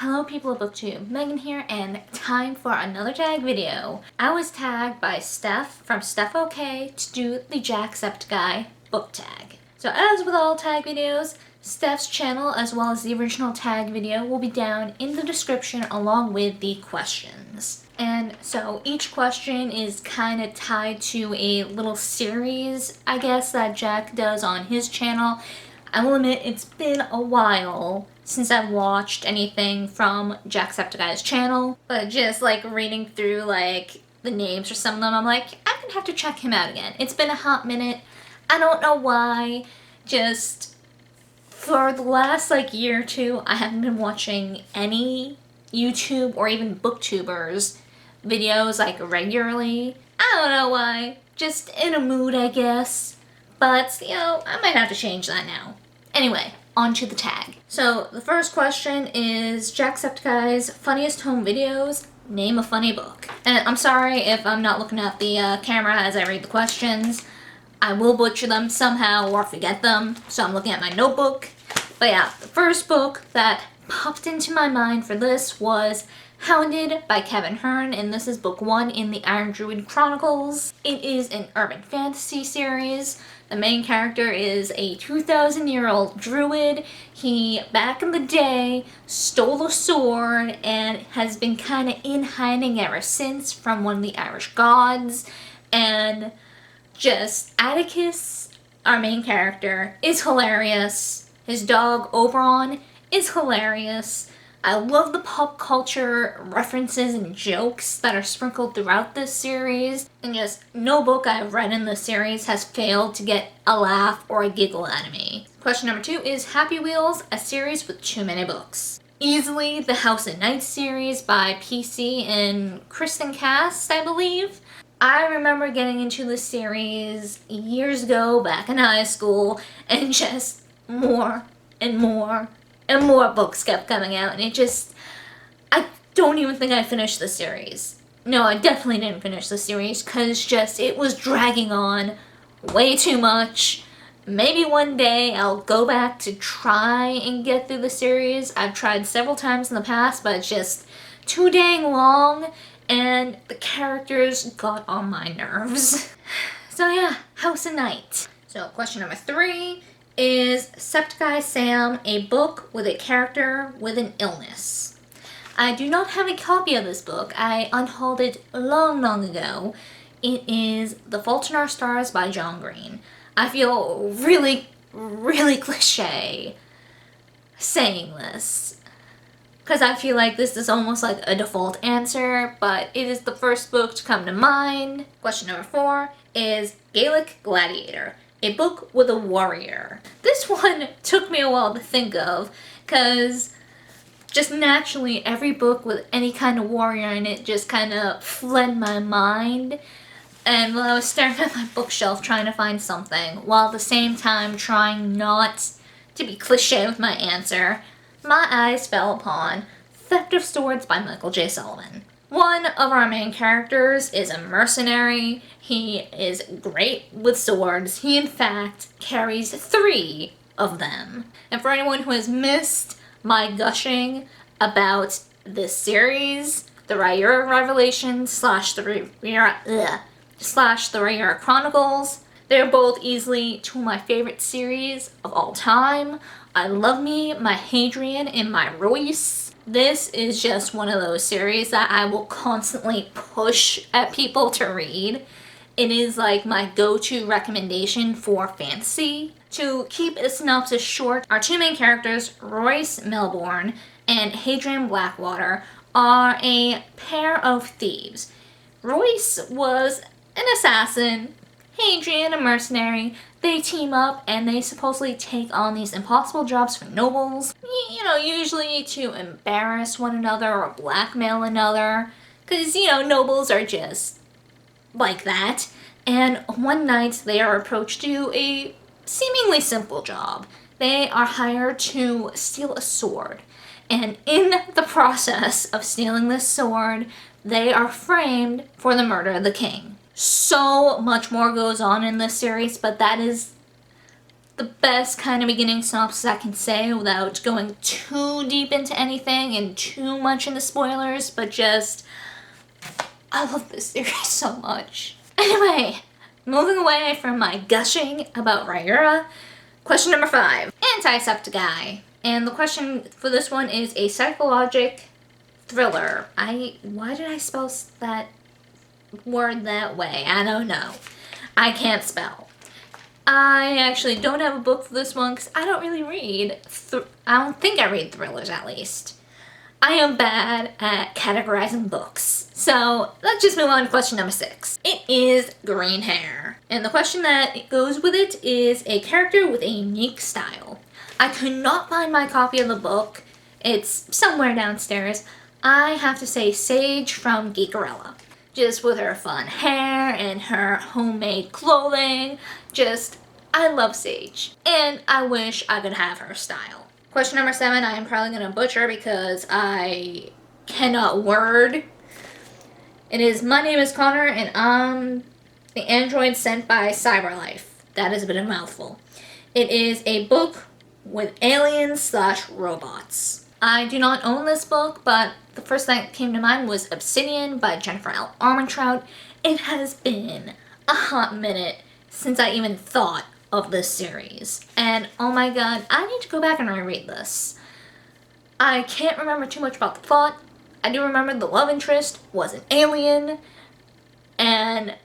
Hello people of BookTube, Megan here, and time for another tag video. I was tagged by Steph from Steph OK to do the Jacksepticeye Book Tag. So as with all tag videos, Steph's channel as well as the original tag video will be down in the description along with the questions. And so each question is kind of tied to a little series, I guess, that Jack does on his channel. I will admit it's been a while since I've watched anything from Jacksepticeye's channel, but just like reading through like the names for some of them, I'm like, I'm gonna have to check him out again. It's been a hot minute. I don't know why. Just for the last like year or two, I haven't been watching any YouTube or even booktubers videos like regularly. I don't know why. Just in a mood, I guess. But, you know, I might have to change that now. Anyway, on to the tag. So, the first question is Jacksepticeye's funniest home videos. Name a funny book. And I'm sorry if I'm not looking at the camera as I read the questions. I will butcher them somehow or forget them, so I'm looking at my notebook. But yeah, the first book that popped into my mind for this was Hounded by Kevin Hearn, and this is book 1 in the Iron Druid Chronicles. It is an urban fantasy series. The main character is a 2,000-year-old druid. He, back in the day, stole a sword and has been kind of in hiding ever since from one of the Irish gods. And just Atticus, our main character, is hilarious. His dog, Oberon, is hilarious. I love the pop culture references and jokes that are sprinkled throughout this series, and just no book I've read in this series has failed to get a laugh or a giggle out of me. Question number 2 is Happy Wheels, a series with too many books. Easily the House of Night series by PC and Kristen Cast, I believe. I remember getting into this series years ago back in high school, and just more and more and more books kept coming out, and I don't even think I finished the series. No, I definitely didn't finish the series, because it was dragging on way too much. Maybe one day I'll go back to try and get through the series. I've tried several times in the past, but it's just too dang long, and the characters got on my nerves. So yeah, House of Night. So question number 3 is Septiceye Sam, a book with a character with an illness. I do not have a copy of this book. I unhauled it long ago. It is The Fault in Our Stars by John Green. I feel really cliche saying this, because I feel like this is almost like a default answer, but it is the first book to come to mind. Question number 4 is Gaelic Gladiator, a book with a warrior. This one took me a while to think of, because just naturally every book with any kind of warrior in it just kind of fled my mind. And while I was staring at my bookshelf trying to find something, while at the same time trying not to be cliche with my answer, my eyes fell upon Theft of Swords by Michael J. Sullivan. One of our main characters is a mercenary. He is great with swords. He, in fact, carries 3 of them. And for anyone who has missed my gushing about this series, the Rhaegar Revelations / the Rhaegar Chronicles, they're both easily 2 of my favorite series of all time. I love me my Hadrian and my Royce. This is just one of those series that I will constantly push at people to read. It is like my go-to recommendation for fantasy. To keep a synopsis short, our 2 main characters, Royce Melbourne and Hadrian Blackwater, are a pair of thieves. Royce was an assassin, Hadrian a mercenary. They team up and they supposedly take on these impossible jobs for nobles. You know, usually to embarrass one another or blackmail another. Because, you know, nobles are just like that. And one night they are approached to do a seemingly simple job. They are hired to steal a sword. And in the process of stealing this sword, they are framed for the murder of the king. So much more goes on in this series, but that is the best kind of beginning synopsis I can say without going too deep into anything and too much into spoilers, but just, I love this series so much. Anyway, moving away from my gushing about Ryura, question number 5, Antisepticeye. And the question for this one is a psychologic thriller. Why did I spell that word that way? I don't know. I can't spell. I actually don't have a book for this one because I don't really read. I don't think I read thrillers, at least. I am bad at categorizing books. So let's just move on to question number 6. It is green hair. And the question that goes with it is a character with a unique style. I could not find my copy of the book. It's somewhere downstairs. I have to say Sage from Geekerella. Just with her fun hair and her homemade clothing. I love Sage. And I wish I could have her style. Question number 7, I am probably going to butcher because I cannot word. It is, my name is Connor and I'm the android sent by CyberLife. That is a bit of a mouthful. It is a book with aliens/robots. I do not own this book, but the first thing that came to mind was Obsidian by Jennifer L. Armentrout. It has been a hot minute since I even thought of this series. And oh my god, I need to go back and reread this. I can't remember too much about the plot. I do remember the love interest was an alien, and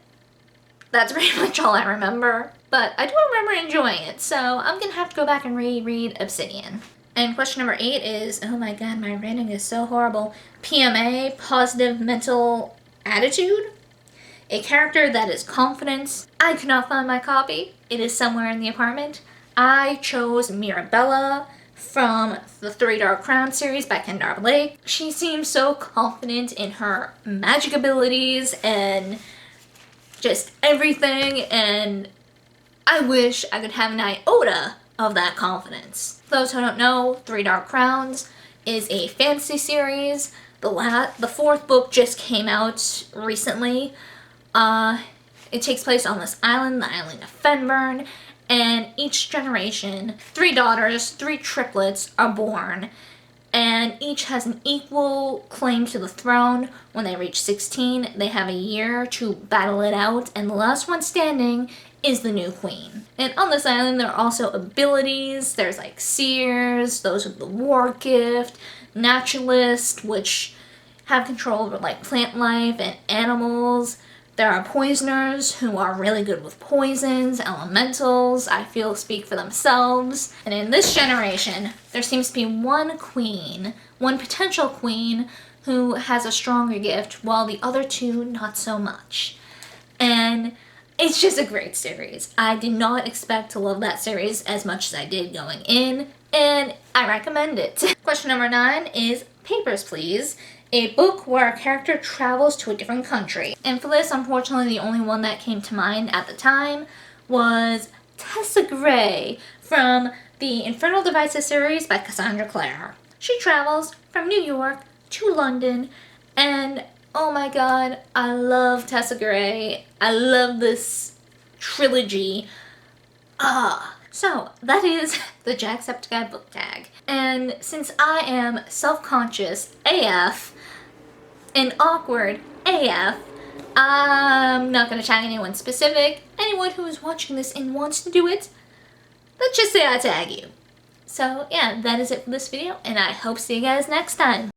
that's pretty much all I remember. But I do remember enjoying it, so I'm gonna have to go back and reread Obsidian. And question number 8 is, oh my god, my writing is so horrible. PMA, positive mental attitude. A character that is confident. I could not find my copy. It is somewhere in the apartment. I chose Mirabella from the Three Dark Crowns series by Ken Darby. She seems so confident in her magic abilities and just everything, and I wish I could have an iota of that confidence. For those who don't know, Three Dark Crowns is a fantasy series. The 4th book just came out recently. It takes place on this island, the island of Fenburn, and each generation, 3 daughters, 3 triplets are born, and each has an equal claim to the throne. When they reach 16, they have a year to battle it out, and the last one standing is the new queen. And on this island, there are also abilities. There's like seers, those with the war gift, naturalists, which have control over like plant life and animals. There are poisoners who are really good with poisons, elementals, I feel speak for themselves. And in this generation, there seems to be one queen, one potential queen, who has a stronger gift, while the other 2 not so much. And it's just a great series. I did not expect to love that series as much as I did going in, and I recommend it. Question number 9 is Papers, Please. A book where a character travels to a different country. And for this, unfortunately, the only one that came to mind at the time was Tessa Gray from the Infernal Devices series by Cassandra Clare. She travels from New York to London, and oh my god, I love Tessa Gray. I love this trilogy. So that is the Jacksepticeye Book Tag. And since I am self-conscious AF and awkward AF, I'm not going to tag anyone specific. Anyone who is watching this and wants to do it, let's just say I tag you. So yeah, that is it for this video, and I hope to see you guys next time.